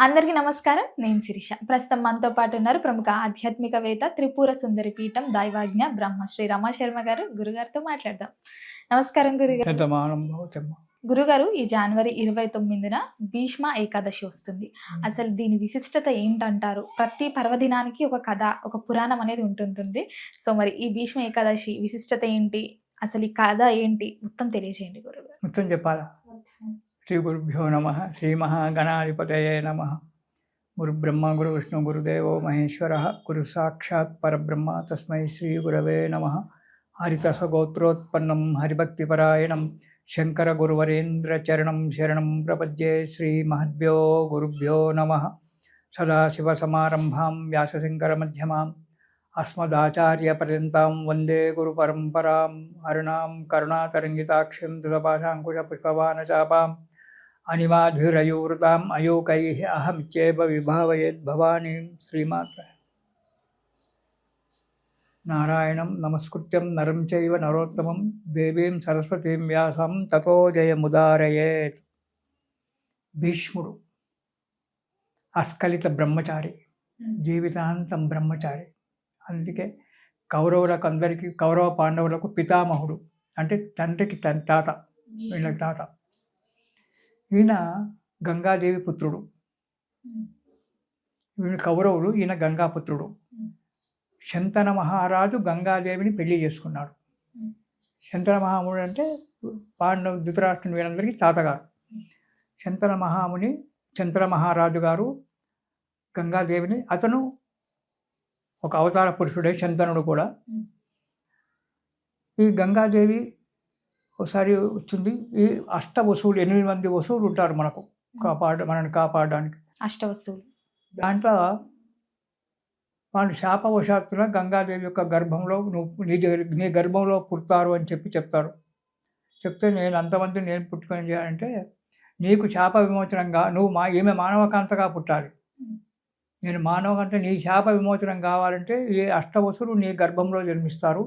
అందరికీ నమస్కారం. నేను శిరీష. ప్రస్తుతం మనతో పాటు ఉన్నారు ప్రముఖ ఆధ్యాత్మికవేత్త, త్రిపుర సుందరి పీఠం దైవజ్ఞ బ్రహ్మశ్రీ రమాశర్మ గారు. గురుగారితో మాట్లాడదాం. నమస్కారం గురుగారు. గురుగారు, ఈ జనవరి 29న భీష్మ ఏకాదశి వస్తుంది. అసలు దీని విశిష్టత ఏంటంటారు? ప్రతి పర్వదినానికి ఒక కథ, ఒక పురాణం అనేది ఉంటుంటుంది. సో మరి ఈ భీష్మ ఏకాదశి విశిష్టత ఏంటి? అసలు ఈ కథ ఏంటి? మొత్తం తెలియజేయండి గురుగారు. మొత్తం చెప్పాలా? శ్రీ గురుభ్యో నమ. శ్రీ మహాగణాధిపతయే నమ. గురు బ్రహ్మ గురు విష్ణు గురుదేవో మహేశ్వర. గురు సాక్షాత్ పరబ్రహ్మ తస్మై శ్రీ గురవే నమ. హరితస గోత్రోత్పన్నం హరిభక్తిపరాయణం శంకర గురువరేంద్ర చరణం శరణం ప్రపద్యే. శ్రీ మహద్భ్యో గురుభ్యో నమ. సదాశివసమారంభాం వ్యాసశంకర మధ్యమాం అస్మదాచార్యపర్యంతం వందే గురు పరంపరాం. హరిణాం కరుణాతరంగితాక్షం దురపాశాంకుశపుష్పబాణచాపాం అనిమాధురయూవృతాం అయోకైః అహమిత్యేవ విభావయేద్భవానీం. శ్రీమాత నారాయణం నమస్కృత్యం నరం చైవ నరోత్తమం దేవీం సరస్వతీం వ్యాసం తతో జయముదారయేత్. భీష్ముడు అస్ఖలిత బ్రహ్మచారి, జీవితాంతం బ్రహ్మచారి. అందుకే కౌరవులకు అందరికీ, కౌరవ పాండవులకు పితామహుడు, అంటే తండ్రికి తాత, వీళ్ళకి తాత. ఈయన గంగాదేవి పుత్రుడు. వీళ్ళు కౌరవులు, ఈయన గంగాపుత్రుడు. శంతన మహారాజు గంగాదేవిని పెళ్లి చేసుకున్నాడు. శంతన మహాముడు అంటే ధృతరాష్ట్రుని వీరందరికీ తాతగారు. శంతన మహారాజు గారు గంగాదేవిని, అతను ఒక అవతార పురుషుడే, శంతనుడు కూడా. ఈ గంగాదేవి ఒకసారి వచ్చింది. ఈ అష్ట వసువులు, 8 మంది వసువులు ఉంటారు మనకు మనల్ని కాపాడడానికి. అష్ట వసువులు. దాంట్లో వాళ్ళు శాపవశాత్తున గంగాదేవి యొక్క గర్భంలో నువ్వు నీ గర్భంలో పుడతారు అని చెప్తారు. చెప్తే నేను అంతమంది నేను పుట్టుకొని చేయాలంటే నీకు శాప విమోచనంగా ఈమె మానవకాంతగా పుట్టాలి. నేను మానవకంటే నీ శాప విమోచనం కావాలంటే ఈ అష్టవసులు నీ గర్భంలో జన్మిస్తారు.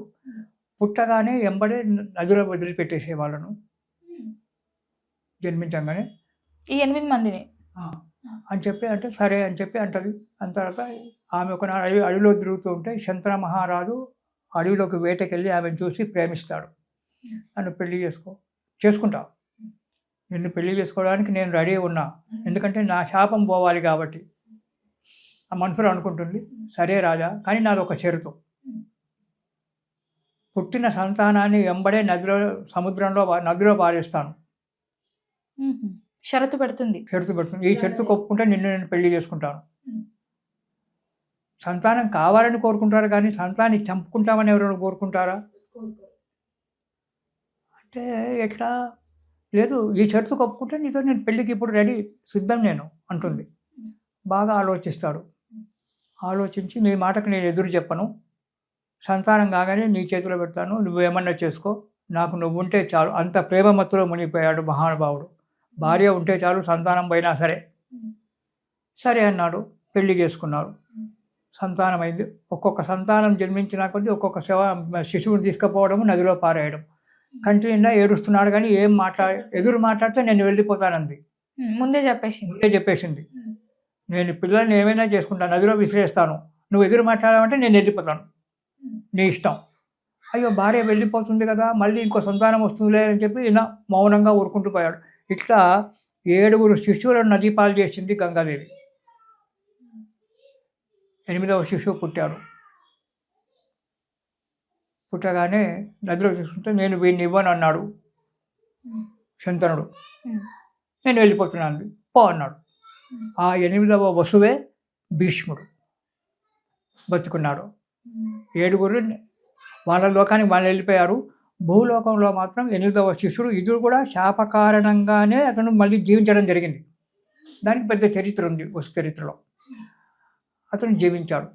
పుట్టగానే ఎంబడే నదిలో వదిలిపెట్టేసే వాళ్ళను జన్మించగానే ఈ 8 మందిని అని చెప్పి, అంటే సరే అని చెప్పి అంటది. అంత తర్వాత ఆమె ఒక అడవిలో తిరుగుతూ ఉంటే శంతన మహారాజు అడవిలోకి వేటకెళ్ళి ఆమెను చూసి ప్రేమిస్తాడు. నన్ను పెళ్లి చేసుకుంటావు, నిన్ను పెళ్లి చేసుకోవడానికి నేను రెడీ ఉన్నా, ఎందుకంటే నా శాపం పోవాలి కాబట్టి ఆ మనసులో అనుకుంటుంది. సరే రాజా, కానీ నాది ఒక షరతు. పుట్టిన సంతానాన్ని వెంబడే నదిలో పారేస్తాను. షరతు పెడుతుంది. ఈ షరతు ఒప్పుకుంటే నేను పెళ్లి చేసుకుంటాను. సంతానం కావాలని కోరుకుంటారు, కానీ సంతానాన్ని చంపుకుంటామని ఎవరైనా కోరుకుంటారా? అంటే ఎట్లా? లేదు, ఈ షరతు ఒప్పుకుంటే నీతో నేను పెళ్ళికి ఇప్పుడు రెడీ, సిద్ధం నేను అంటుంది. బాగా ఆలోచిస్తాడు. ఆలోచించి, నీ మాటకు నేను ఎదురు చెప్పను, సంతానం కాగానే నీ చేతిలో పెడతాను, నువ్వేమన్నా చేసుకో, నాకు నువ్వు ఉంటే చాలు. అంత ప్రేమ మత్తులో మునిగిపోయాడు మహానుభావుడు. భార్య ఉంటే చాలు, సంతానం పోయినా సరే. సరే అన్నాడు. పెళ్లి చేసుకున్నాడు. సంతానం అయింది. ఒక్కొక్క సంతానం జన్మించినా కొద్దీ ఒక్కొక్క శిశువుని తీసుకుపోవడం, నదిలో పారేయడం. కంటి నిండా ఏడుస్తున్నాడు, కానీ ఎదురు మాట్లాడితే నేను వెళ్ళిపోతానంది. ముందే చెప్పేసింది. నేను పిల్లల్ని ఏమైనా చేసుకుంటాను, నదిలో విసిరేస్తాను, నువ్వు ఎదురు మాట్లాడాలంటే నేను వెళ్ళిపోతాను, నీ ఇష్టం. అయ్యో, భార్య వెళ్ళిపోతుంది కదా, మళ్ళీ ఇంకో సంతానం వస్తుందిలే అని చెప్పి ఈయన మౌనంగా ఊరుకుంటూ పోయాడు. ఇట్లా 7 శిశువులను నదీపాలు చేసింది గంగాదేవి. 8వ శిశువు పుట్టాడు. పుట్టగానే నదిలో చూసుకుంటే నేను వీడిని ఇవ్వను అన్నాడు శంతనుడు. నేను వెళ్ళిపోతున్నాను పో అన్నాడు. ఆ 8వ వసువే భీష్ముడు. బతుకున్నాడు. 7 వాళ్ళ లోకానికి వాళ్ళు వెళ్ళిపోయారు. భూలోకంలో మాత్రం 8వ శిష్యుడు, ఇది కూడా శాప కారణంగానే అతను మళ్ళీ జీవించడం జరిగింది. దానికి పెద్ద చరిత్ర ఉంది వసు చరిత్రలో. అతను జీవించాడు.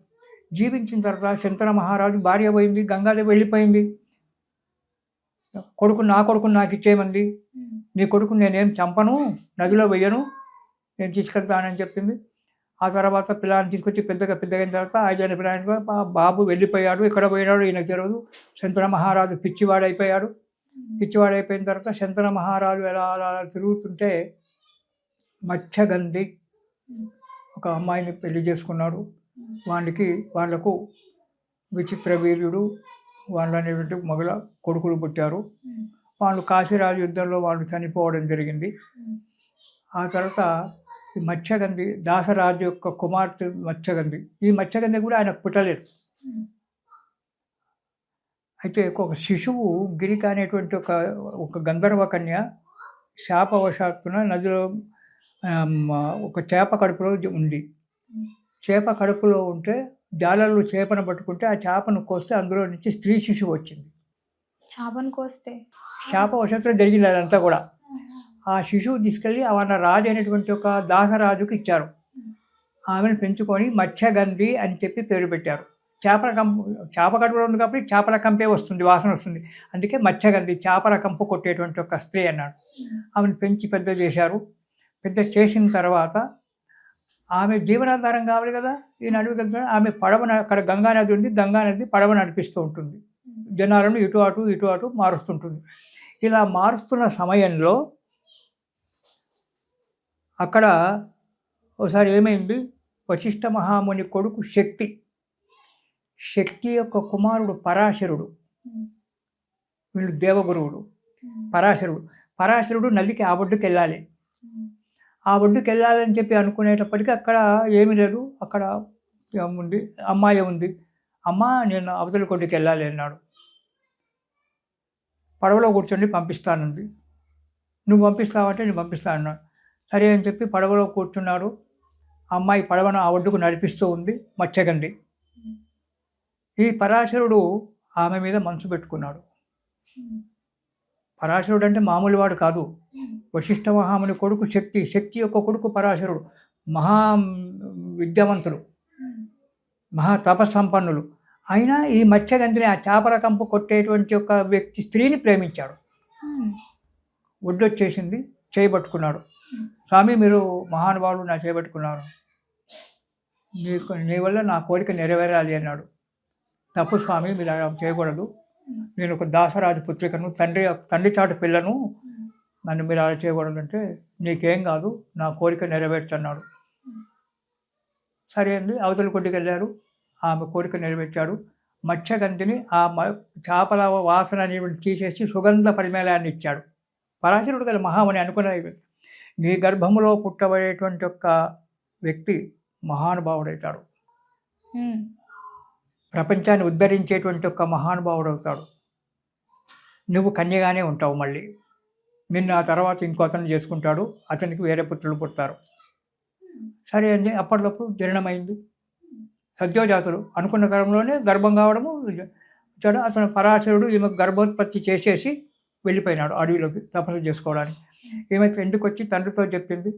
జీవించిన తర్వాత శంతన మహారాజు భార్య పోయింది, గంగాదేవి వెళ్ళిపోయింది. నా కొడుకుని నాకు ఇచ్చేయమంది. నీ కొడుకుని నేనేం చంపను, నదిలో వెయ్యను, నేను తీసుకెళ్తానని చెప్పింది. ఆ తర్వాత పిల్లాన్ని తీసుకొచ్చి పెద్దగా అయిన తర్వాత 5 పిల్లలు, బాబు వెళ్ళిపోయాడు, ఎక్కడ పోయినాడు ఈయనకు తెలియదు. శంతన మహారాజు పిచ్చివాడైపోయాడు. పిచ్చివాడైపోయిన తర్వాత శంతన మహారాజు ఎలా అలా తిరుగుతుంటే మత్స్యగంధి ఒక అమ్మాయిని పెళ్లి చేసుకున్నాడు. వాళ్లకు విచిత్ర వీర్యుడు వాళ్ళనేటువంటి మొదల కొడుకులు పుట్టారు. వాళ్ళు కాశీరాజు యుద్ధంలో వాళ్ళు చనిపోవడం జరిగింది. ఆ తర్వాత ఈ మత్స్యగంధి దాసరాజు యొక్క కుమార్తె మత్స్యగంధి. ఈ మత్స్యగంధి కూడా ఆయనకు పుట్టలేదు. అయితే ఒక శిశువు గిరిక అనేటువంటి ఒక గంధర్వ కన్య శాపవశాత్తున నదిలో ఒక చేప కడుపులో ఉంది. చేప కడుపులో ఉంటే జాలర్లు చేపను పట్టుకుంటే ఆ చేపను కోస్తే అందులో నుంచి స్త్రీ శిశువు వచ్చింది. చేపను కోస్తే శాపవశాత్తున జరిగింది అదంతా కూడా. ఆ శిశువు తీసుకెళ్ళి ఆమె రాజు అయినటువంటి ఒక దాసరాజుకి ఇచ్చారు. ఆమెను పెంచుకొని మత్స్యగంధి అని చెప్పి పేరు పెట్టారు. చేప కడుపులో ఉంది కాబట్టి చేపల కంపే వస్తుంది, వాసన వస్తుంది. అందుకే మత్స్యగంధి, చేపల కంపు కొట్టేటువంటి ఒక స్త్రీ అన్నాడు. ఆమెను పెంచి పెద్ద చేశారు. పెద్ద చేసిన తర్వాత ఆమె జీవనాధారం కావాలి కదా. ఈ నడువు కదా ఆమె పడవ, అక్కడ గంగా నది ఉంది, గంగా నది పడవ నడిపిస్తూ ఉంటుంది. జనాలను ఇటు అటు మారుస్తుంటుంది. ఇలా మారుస్తున్న సమయంలో అక్కడ ఒకసారి ఏమైంది, వశిష్ఠ మహాముని కొడుకు శక్తి యొక్క కుమారుడు పరాశరుడు, వీళ్ళు దేవగురువుడు. పరాశరుడు నదికి ఆ ఒడ్డుకి వెళ్ళాలి. ఆ ఒడ్డుకి వెళ్ళాలని చెప్పి అనుకునేటప్పటికీ అక్కడ ఏమీ లేదు. అక్కడ ఉంది, అమ్మాయి ఉంది. అమ్మ నేను అవతల కొడ్డుకి వెళ్ళాలి అన్నాడు. పడవలో కూర్చొని పంపిస్తానుంది. నువ్వు పంపిస్తావంటే నేను పంపిస్తాను అన్నాడు. సరే అని చెప్పి పడవలో కూర్చున్నాడు. అమ్మాయి పడవను ఆ ఒడ్డుకు నడిపిస్తూ ఉంది మత్స్యగంధి. ఈ పరాశరుడు ఆమె మీద మనసు పెట్టుకున్నాడు. పరాశరుడు అంటే మామూలు వాడు కాదు. వశిష్ఠ మహాముని కొడుకు శక్తి యొక్క కొడుకు పరాశరుడు. మహా విద్యావంతులు, మహా తపస్సంపన్నులు. అయినా ఈ మత్స్యగంధిని, ఆ చేపల కంపు కొట్టేటువంటి ఒక వ్యక్తి స్త్రీని ప్రేమించాడు. ఒడ్డొచ్చేసింది, చేయబట్టుకున్నాడు. స్వామి మీరు మహానుభావులు, నా చేయబట్టుకున్నారు, నీ వల్ల నా కోరిక నెరవేరాలి అన్నాడు. తప్పు స్వామి, మీరు అలా చేయకూడదు. నేను ఒక దాసరాజు పుత్రికను, తండ్రి చాటు పిల్లను, నన్ను మీరు అలా చేయకూడదు అంటే, నీకేం కాదు, నా కోరిక నెరవేర్చన్నాడు. సరే అండి, అవతల కొద్దికి వెళ్ళారు. ఆమె కోరిక నెరవేర్చాడు. మత్స్యగంధిని ఆ చేపల వాసన తీసేసి సుగంధ పరిమళాన్ని ఇచ్చాడు. పరాశరుడు గల మహాముని అనుకున్నది, నీ గర్భములో పుట్టబడేటువంటి ఒక వ్యక్తి మహానుభావుడవుతాడు, ప్రపంచాన్ని ఉద్ధరించేటువంటి ఒక మహానుభావుడు అవుతాడు. నువ్వు కన్యగానే ఉంటావు. మళ్ళీ నిన్ను ఆ తర్వాత ఇంకో అతను చేసుకుంటాడు, అతనికి వేరే పుత్రులు పుడతారు. సరే అండి, అప్పటికప్పుడు జననమైంది. సద్యోజాతులు అనుకున్న తరంలోనే గర్భం కావడము. అతను పరాశరుడు ఈమె గర్భోత్పత్తి చేసేసి వెళ్ళిపోయినాడు అడవిలోకి తపస్సు చేసుకోవడానికి. ఈమె ఇంటికి వచ్చి తండ్రితో చెప్పింది.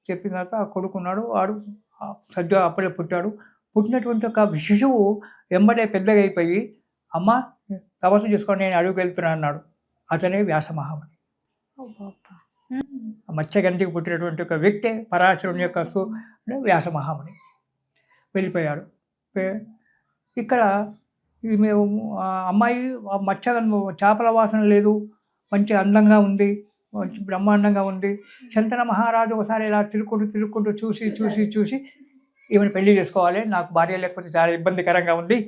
చెప్పిన తర్వాత ఆ కొడుకున్నాడు, వాడు అప్పుడే పుట్టాడు. పుట్టినటువంటి ఒక శిశువు వెంబడే పెద్దగా అయిపోయి, అమ్మ తపస్సు చేసుకొని నేను అడవికి వెళ్తున్నాను అన్నాడు. అతనే వ్యాసమహాముని. మత్స్యగంధికి పుట్టినటువంటి ఒక వ్యక్తే పరాశరుని యొక్క వ్యాసమహాముని. వెళ్ళిపోయాడు. ఇక్కడ ఈమె అమ్మాయి చేపల వాసన లేదు, మంచి అందంగా ఉంది, మంచి బ్రహ్మాండంగా ఉంది. శంతన మహారాజు ఒకసారి ఇలా తిరుక్కుంటూ చూసి ఈమెను పెళ్లి చేసుకోవాలి, నాకు భార్య లేకపోతే చాలా ఇబ్బందికరంగా ఉంది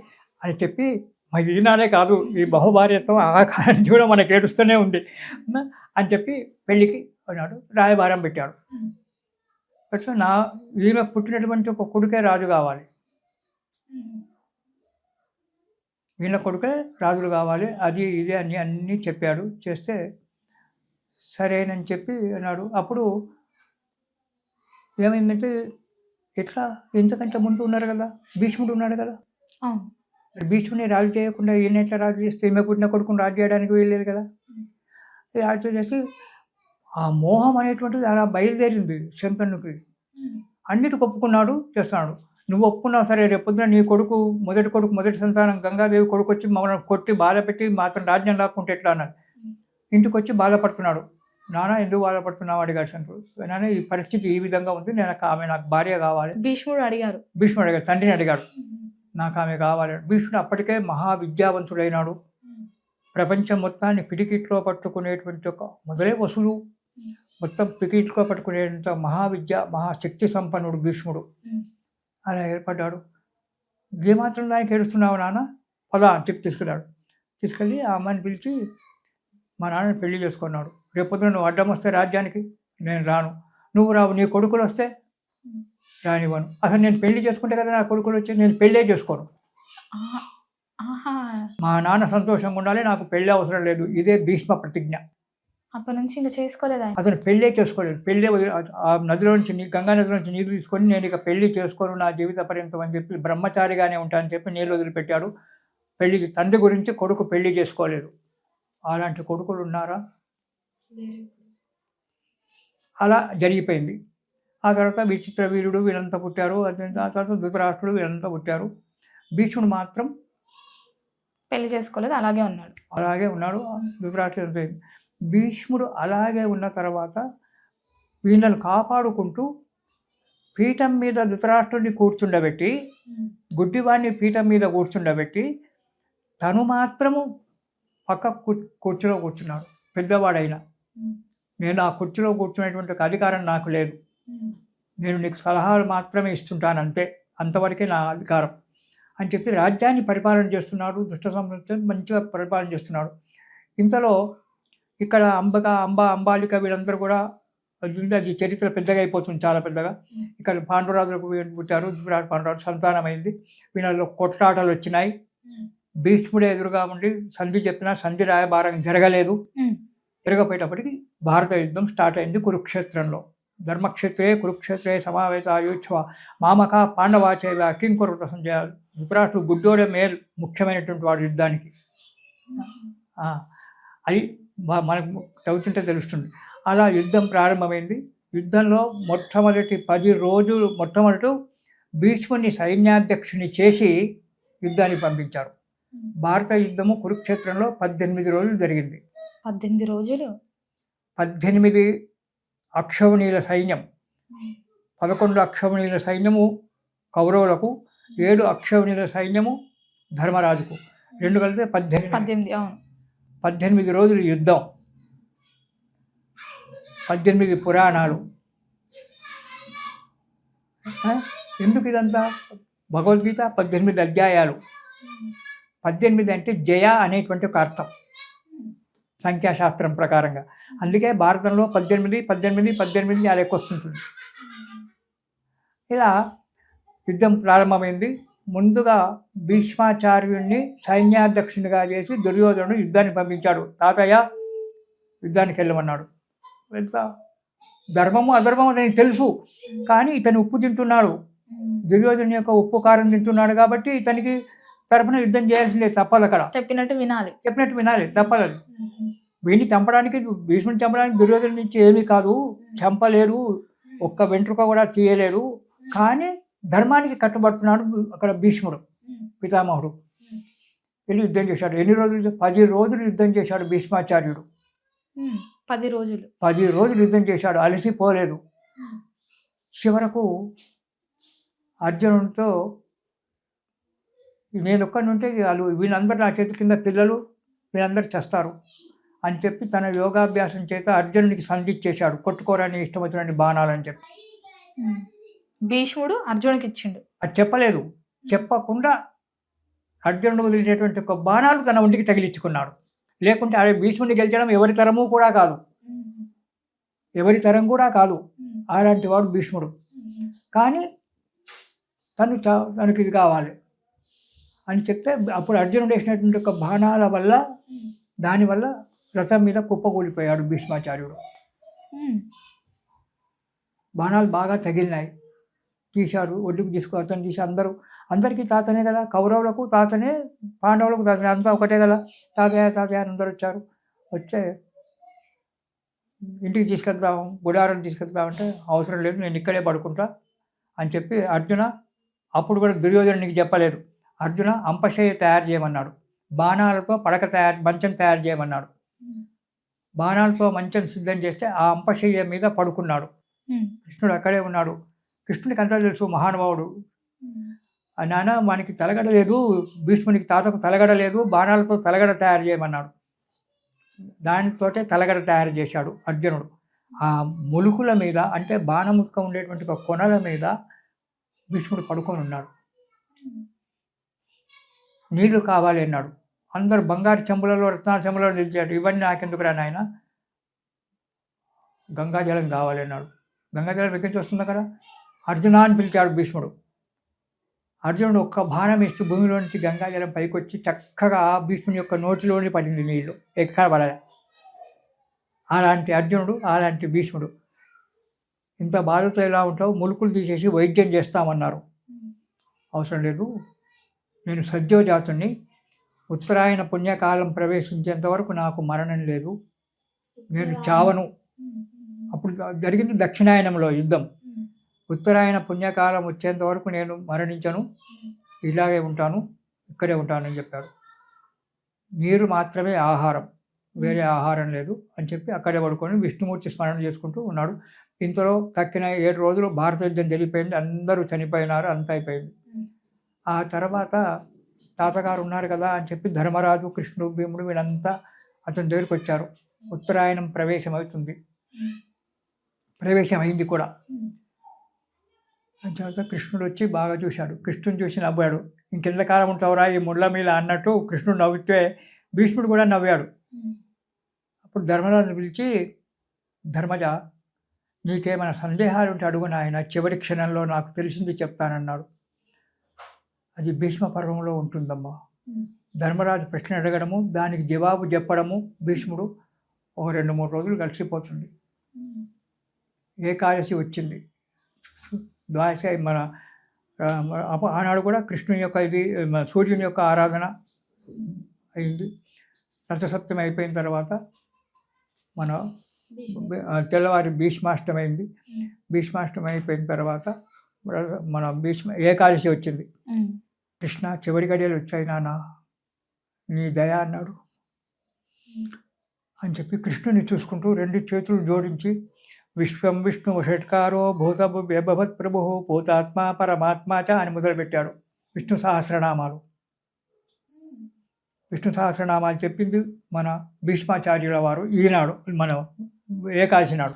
అని చెప్పి, మరి ఈనాడే కాదు, ఈ బహుభార్యత్వం ఆకారం కూడా మనకు ఏడుస్తూనే ఉంది అని చెప్పి పెళ్ళికి అన్నాడు. రాయబారం పెట్టాడు. అట్లా ఈమెకు పుట్టినటువంటి ఒక కొడుకే రాజు కావాలి, వీళ్ళ కొడుకే రాజులు కావాలి, అది ఇది అని అన్నీ చెప్పాడు. చేస్తే సరేనని చెప్పి అన్నాడు. అప్పుడు ఏమైందంటే, ఎట్లా, ఎంతకంటే ముందు ఉన్నారు కదా, భీష్ముడు ఉన్నాడు కదా. భీష్ముడిని రాజు చేయకుండా ఈయన ఎట్లా రాజు చేస్తే, ఈమె పుట్టిన కొడుకుని రాజు చేయడానికి వెళ్ళలేదు కదా. రాజు చేసి ఆ మోహం అనేటువంటిది అలా బయలుదేరింది శంతనుకి. అన్నిటికి ఒప్పుకున్నాడు, చేస్తున్నాడు. నువ్వు ఒప్పుకున్నావు సరే, రేపొద్దున నీ కొడుకు మొదటి సంతానం గంగాదేవి కొడుకు వచ్చి మమ్మల్ని కొట్టి బాధ పెట్టి మాత్రం రాజ్యం లాక్కుంటే ఎట్లా అన్నది. ఇంటికి వచ్చి బాధపడుతున్నాడు. నాన్న ఎందుకు బాధపడుతున్నావు అడిగాడు శంకరుడు. నాన్న ఈ పరిస్థితి ఈ విధంగా ఉంది, ఆమె నాకు భార్య కావాలి. భీష్ముడు అడిగారు, తండ్రిని అడిగాడు, నాకు ఆమె కావాలి. భీష్ముడు అప్పటికే మహావిద్యావంతుడైనాడు. ప్రపంచం మొత్తాన్ని పిడికిట్లో పట్టుకునేటువంటి ఒక మొదలే మొత్తం పికిట్కో పట్టుకునేంత మహాశక్తి సంపన్నుడు భీష్ముడు అలా ఏర్పడ్డాడు. ఏమాత్రం దానికి ఏడుస్తున్నావు నాన్న, పదా అని చెప్పి తీసుకెళ్ళి ఆ అమ్మాయిని పిలిచి మా నాన్నని పెళ్లి చేసుకున్నాడు. రేపొద్దున నువ్వు అడ్డం వస్తే రాజ్యానికి నేను రాను, నువ్వు రావు, నీ కొడుకులు వస్తే రానివ్వను. అసలు నేను పెళ్లి చేసుకుంటే కదా నా కొడుకులు వచ్చి, నేను పెళ్ళే చేసుకోను. మా నాన్న సంతోషంగా ఉండాలి, నాకు పెళ్ళి అవసరం లేదు. ఇదే భీష్మ ప్రతిజ్ఞ. అప్పటి నుంచి ఇంకా చేసుకోలేదు అతను పెళ్ళే చేసుకోలేదు. ఆ నదిలో నుంచి గంగా నదిలో నుంచి నీరు తీసుకొని నేను ఇక పెళ్లి చేసుకోను నా జీవిత పర్యంతం అని చెప్పి బ్రహ్మచారిగానే ఉంటానని చెప్పి నీళ్ళు వదిలిపెట్టాడు. తండ్రి గురించి కొడుకు పెళ్లి చేసుకోలేదు. అలాంటి కొడుకులు ఉన్నారా? అలా జరిగిపోయింది. ఆ తర్వాత విచిత్ర వీరుడు వీళ్ళంతా పుట్టారు. ఆ తర్వాత ధృతరాష్ట్రుడు వీళ్ళంతా పుట్టారు. భీష్ముడు మాత్రం పెళ్లి చేసుకోలేదు, అలాగే ఉన్నాడు. ధృతరాష్ట్రుడు భీష్ముడు అలాగే ఉన్న తర్వాత వీళ్ళని కాపాడుకుంటూ పీఠం మీద ధృతరాష్ట్రుడిని కూర్చుండబెట్టి, గుడ్డివాడిని పీఠం మీద కూర్చుండబెట్టి తను మాత్రము పక్క కుర్చీలో కూర్చున్నాడు. పెద్దవాడైనా నేను ఆ కుర్చీలో కూర్చునేటువంటి అధికారం నాకు లేదు, నేను నీకు సలహాలు మాత్రమే ఇస్తుంటాను అంతే, అంతవరకే నా అధికారం అని చెప్పి రాజ్యాన్ని పరిపాలన చేస్తున్నాడు. దుష్ట సంబంధం మంచిగా పరిపాలన చేస్తున్నాడు. ఇంతలో ఇక్కడ అంబాలిక వీళ్ళందరూ కూడా అది చరిత్ర పెద్దగా అయిపోతుంది, చాలా పెద్దగా. ఇక్కడ పాండురాజులకు పుట్టారు. పాండురాజు సంతానమైంది. వీళ్ళలో కొట్లాటలు వచ్చినాయి. భీష్ముడే ఎదురుగా ఉండి సంధి చెప్పినా సంధి రాయబారం జరగలేదు. జరగపోయేటప్పటికి భారత యుద్ధం స్టార్ట్ అయింది కురుక్షేత్రంలో. కురుక్షేత్రే సమావేత యోచ్ఛవ మామక పాండవాచైవ కింకురుత సంజయ. ధృతరాష్ట్రుడు గుడ్డోడే మేలు ముఖ్యమైనటువంటి వాడు యుద్ధానికి. అది మనకు చదువుతుంటే తెలుస్తుంది. అలా యుద్ధం ప్రారంభమైంది. యుద్ధంలో మొట్టమొదటి 10 రోజులు భీష్ముని సైన్యాధ్యక్షుని చేసి యుద్ధానికి పంపించారు. భారత యుద్ధము కురుక్షేత్రంలో 18 రోజులు జరిగింది. 18 రోజులు 18 అక్షౌహిణీల సైన్యం, 11 అక్షౌహిణీల సైన్యము కౌరవులకు, 7 అక్షౌహిణీల సైన్యము ధర్మరాజుకు, 2 కలిపి 18 రోజులు యుద్ధం, 18 పురాణాలు. ఎందుకు ఇదంతా? భగవద్గీత 18 అధ్యాయాలు. 18 అంటే జయ అనేటువంటి ఒక అర్థం సంఖ్యాశాస్త్రం ప్రకారంగా. అందుకే భారతంలో 18 ఆ లెక్క వస్తుంటుంది. ఇలా యుద్ధం ప్రారంభమైంది. ముందుగా భీష్మాచార్యుడిని సైన్యాధ్యక్షునిగా చేసి దుర్యోధనుడు యుద్ధాన్ని పంపించాడు. తాతయ్య యుద్ధానికి వెళ్ళమన్నాడు. వెళ్తా ధర్మము అధర్మము అని తెలుసు, కానీ ఇతను ఉప్పు తింటున్నాడు, దుర్యోధను యొక్క ఉప్పు కారం తింటున్నాడు కాబట్టి ఇతనికి తరఫున యుద్ధం చేయాల్సిందే, తప్పదు. అక్కడ చెప్పినట్టు వినాలి, తప్పదు. వీడిని చంపడానికి, భీష్ముని చంపడానికి దుర్యోధను నుంచి ఏమీ కాదు, చంపలేడు, ఒక్క వెంట్రుక కూడా తీయలేడు, కానీ ధర్మానికి కట్టుబడుతున్నాడు అక్కడ భీష్ముడు పితామహుడు. వెళ్ళి యుద్ధం చేశాడు. ఎన్ని రోజులు? 10 రోజులు యుద్ధం చేశాడు భీష్మాచార్యుడు. 10 రోజులు యుద్ధం చేశాడు, అలసిపోలేదు. చివరకు అర్జునుడితో నేను ఒక్కడి ఉంటే వాళ్ళు వీళ్ళందరూ నా చేతి కింద పిల్లలు, వీళ్ళందరూ చేస్తారు అని చెప్పి తన యోగాభ్యాసం చేత అర్జునుడికి సంధించేశాడు. కొట్టుకోరని ఇష్టం వచ్చినటువంటి బాణాలని చెప్పి భీష్ముడు అర్జునుడికి ఇచ్చిండు. అది చెప్పలేదు. చెప్పకుండా అర్జునుడు వదిలినటువంటి ఒక బాణాలు తన ఒంటికి తగిలించుకున్నాడు. లేకుంటే అదే భీష్ముడిని గెలిచడం ఎవరి తరం కూడా కాదు, అలాంటి వాడు భీష్ముడు. కానీ తనకి ఇది కావాలి అని చెప్తే అప్పుడు అర్జునుడు వేసినటువంటి ఒక బాణాల వల్ల, దానివల్ల రథం మీద కుప్పకూలిపోయాడు భీష్మాచార్యుడు. బాణాలు బాగా తగిలినాయి. తీశారు, ఒడ్డుకు అతను తీసి అందరికీ తాతనే కదా, కౌరవులకు తాతనే, పాండవులకు తాతనే, అంతా ఒకటే కదా, తాతయ్య అందరూ వచ్చారు. వచ్చే ఇంటికి తీసుకెళ్తాం, గుడారం తీసుకెళ్తామంటే అవసరం లేదు, నేను ఇక్కడే పడుకుంటా అని చెప్పి అర్జున, అప్పుడు కూడా దుర్యోధనునికి చెప్పలేదు, అర్జున అంపశయ్య తయారు చేయమన్నాడు. బాణాలతో మంచం తయారు చేయమన్నాడు. బాణాలతో మంచం సిద్ధం చేస్తే ఆ అంపశయ్య మీద పడుకున్నాడు. కృష్ణుడు అక్కడే ఉన్నాడు. కృష్ణుడికి అంతా తెలుసు, మహానుభావుడు. నాన్న మనకి తలగడలేదు, భీష్మునికి తాతకు తలగడలేదు, బాణాలతో తలగడ తయారు చేయమన్నాడు. దానితోటే తలగడ తయారు చేశాడు అర్జునుడు. ఆ ములుకుల మీద అంటే బాణముక్క ఉండేటువంటి ఒక కొనల మీద భీష్ముడు పడుకొని ఉన్నాడు. నీళ్లు కావాలి అన్నాడు. అందరూ బంగారు చెంబులలో రత్నాల చెంబులలో నిలిచాడు. ఇవన్నీ నాకెందుకురా నాయన, గంగాజలం కావాలి అన్నాడు. గంగాజలం ఎక్కడి నుంచి వస్తుంది కదా. అర్జున అని పిలిచాడు భీష్ముడు. అర్జునుడు ఒక్క బాణం ఇస్తూ భూమిలో నుంచి గంగాజలం పైకి వచ్చి చక్కగా భీష్ముని యొక్క నోటిలోని పడింది నీళ్లు, ఎక్కడ పడలే. అలాంటి అర్జునుడు, అలాంటి భీష్ముడు. ఇంత బాధతో ఎలా ఉంటావు, ములుకులు తీసేసి వైద్యం చేస్తామన్నారు. అవసరం లేదు, నేను సద్యోజాతుని, ఉత్తరాయణ పుణ్యకాలం ప్రవేశించేంత వరకు నాకు మరణం లేదు, నేను చావను. అప్పుడు జరిగింది దక్షిణాయనంలో యుద్ధం. ఉత్తరాయణ పుణ్యకాలం వచ్చేంత వరకు నేను మరణించను, ఇలాగే ఉంటాను, ఇక్కడే ఉంటానని చెప్పాడు. నీరు మాత్రమే ఆహారం, వేరే ఆహారం లేదు అని చెప్పి అక్కడే పడుకొని విష్ణుమూర్తి స్మరణ చేసుకుంటూ ఉన్నాడు. ఇంతలో తక్కిన 7 రోజులు భారత యుద్ధం జరిగిపోయింది, అందరూ చనిపోయినారు, అంత అయిపోయింది. ఆ తర్వాత తాతగారు ఉన్నారు కదా అని చెప్పి ధర్మరాజు, కృష్ణుడు, భీముడు వీళ్ళంతా అతని దగ్గరికి వచ్చారు. ఉత్తరాయణం ప్రవేశం అవుతుంది, ప్రవేశం అయింది కూడా. తర్వాత కృష్ణుడు వచ్చి బాగా చూశాడు. కృష్ణుని చూసి నవ్వాడు. ఇంకెంతకాలం ఉంటావురా ఈ ముళ్ళ మీద అన్నట్టు కృష్ణుడు నవ్వితే భీష్ముడు కూడా నవ్వాడు. అప్పుడు ధర్మరాజుని పిలిచి, ధర్మజ, నీకేమైనా సందేహాలు ఉంటే అడుగు నాయన, చివరి క్షణంలో నాకు తెలిసింది చెప్తానన్నాడు. అది భీష్మ పర్వంలో ఉంటుందమ్మా. ధర్మరాజు ప్రశ్న అడగడము, దానికి జవాబు చెప్పడము భీష్ముడు ఒక 2-3 రోజులు కలిసిపోతుంది. ఏకాదశి వచ్చింది, ద్వాదశ మన ఆనాడు కూడా కృష్ణుని యొక్క ఇది సూర్యుని యొక్క ఆరాధన అయింది. రథసప్తమి అయిపోయిన తర్వాత మన తెల్లవారి భీష్మాష్టమి అయింది. భీష్మాష్టమి అయిపోయిన తర్వాత మన ఏకాదశి వచ్చింది. కృష్ణ, చివరి గడియలు వచ్చాయి నాన్న, నీ దయ అన్నాడు అని చెప్పి కృష్ణుని చూసుకుంటూ 2 చేతులు జోడించి, విశ్వం విష్ణు షట్కారో భూత వ్యభవత్ ప్రభు భూతాత్మ పరమాత్మ చ అని మొదలుపెట్టాడు. విష్ణు సహస్రనామాలు, విష్ణు సహస్రనామాలు చెప్పింది మన భీష్మాచార్యుల వారు. ఈనాడు మన ఏకాదశి నాడు,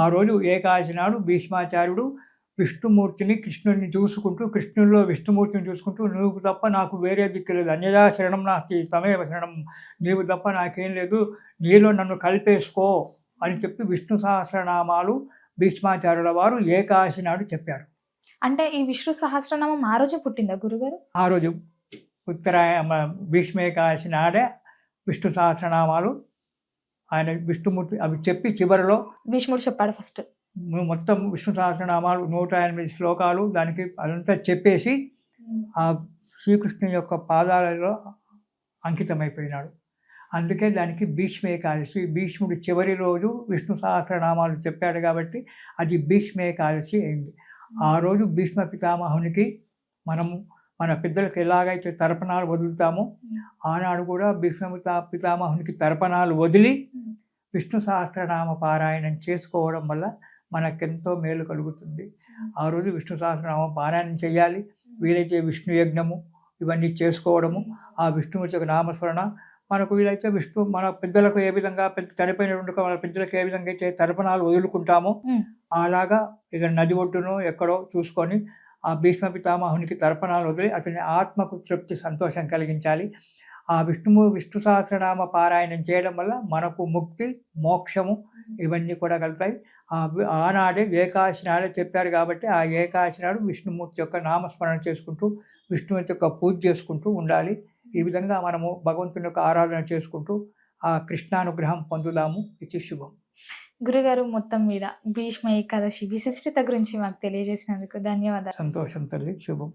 ఆ రోజు ఏకాదశి నాడు భీష్మాచార్యుడు విష్ణుమూర్తిని, కృష్ణుడిని చూసుకుంటూ, కృష్ణుల్లో విష్ణుమూర్తిని చూసుకుంటూ, నువ్వు తప్ప నాకు వేరే దిక్కు లేదు, అన్యదా శరణం నాస్తి తమేవ శరణం, నీవు తప్ప నాకేం లేదు, నీలో నన్ను కలిపేసుకో అని చెప్పి విష్ణు సహస్రనామాలు భీష్మాచార్యుల వారు ఏకాదశి నాడు చెప్పారు. అంటే ఈ విష్ణు సహస్రనామం ఆ రోజు పుట్టిందా గురుగారు? ఆ రోజు ఉత్తరాయణ భీష్మ ఏకాదశి నాడే విష్ణు సహస్రనామాలు ఆయన విష్ణుమూర్తి అవి చెప్పి చివరిలో భీష్ముడు చెప్పాడు. ఫస్ట్ మొత్తం విష్ణు సహస్రనామాలు 108 శ్లోకాలు దానికి అదంతా చెప్పేసి ఆ శ్రీకృష్ణుని యొక్క పాదాలలో అంకితమైపోయినాడు. అందుకే దానికి భీష్మ ఏకాదశి. భీష్ముడు చివరి రోజు విష్ణు సహస్రనామాలు చెప్పాడు కాబట్టి అది భీష్మ ఏకాదశి అయింది. ఆ రోజు భీష్మ పితామహునికి మనము మన పెద్దలకు ఎలాగైతే తర్పణాలు వదులుతామో ఆనాడు కూడా భీష్మ పితామహునికి తర్పణాలు వదిలి విష్ణు సహస్రనామ పారాయణం చేసుకోవడం వల్ల మనకెంతో మేలు కలుగుతుంది. ఆ రోజు విష్ణు సహస్రనామ పారాయణం చేయాలి. వీలైతే విష్ణు యజ్ఞము ఇవన్నీ చేసుకోవడము, ఆ విష్ణుమూర్తి యొక్క నామస్మరణ. మనకు వీలైతే విష్ణు మన పెద్దలకు ఏ విధంగా చనిపోయినటువంటి మన పెద్దలకు ఏ విధంగా అయితే తర్పణాలు వదులుకుంటామో అలాగా ఇక నది ఒడ్డునో ఎక్కడో చూసుకొని ఆ భీష్మ పితామహునికి తర్పణాలు వదిలి అతని ఆత్మకు తృప్తి, సంతోషం కలిగించాలి. ఆ విష్ణు సహస్రనామ పారాయణం చేయడం వల్ల మనకు ముక్తి, మోక్షము ఇవన్నీ కూడా కలుగుతాయి. ఆనాడే ఏకాదశి నాడే చెప్పారు కాబట్టి ఆ ఏకాదశి నాడు విష్ణుమూర్తి యొక్క నామస్మరణ చేసుకుంటూ విష్ణుమూర్తి యొక్క పూజ చేసుకుంటూ ఉండాలి. ఈ విధంగా మనము భగవంతుని యొక్క ఆరాధన చేసుకుంటూ ఆ కృష్ణానుగ్రహం పొందుదాము. ఇది శుభం. గురుగారు, మొత్తం మీద భీష్మ ఏకాదశి విశిష్టత గురించి మాకు తెలియజేసినందుకు ధన్యవాదాలు. సంతోషం తల్లి, శుభం.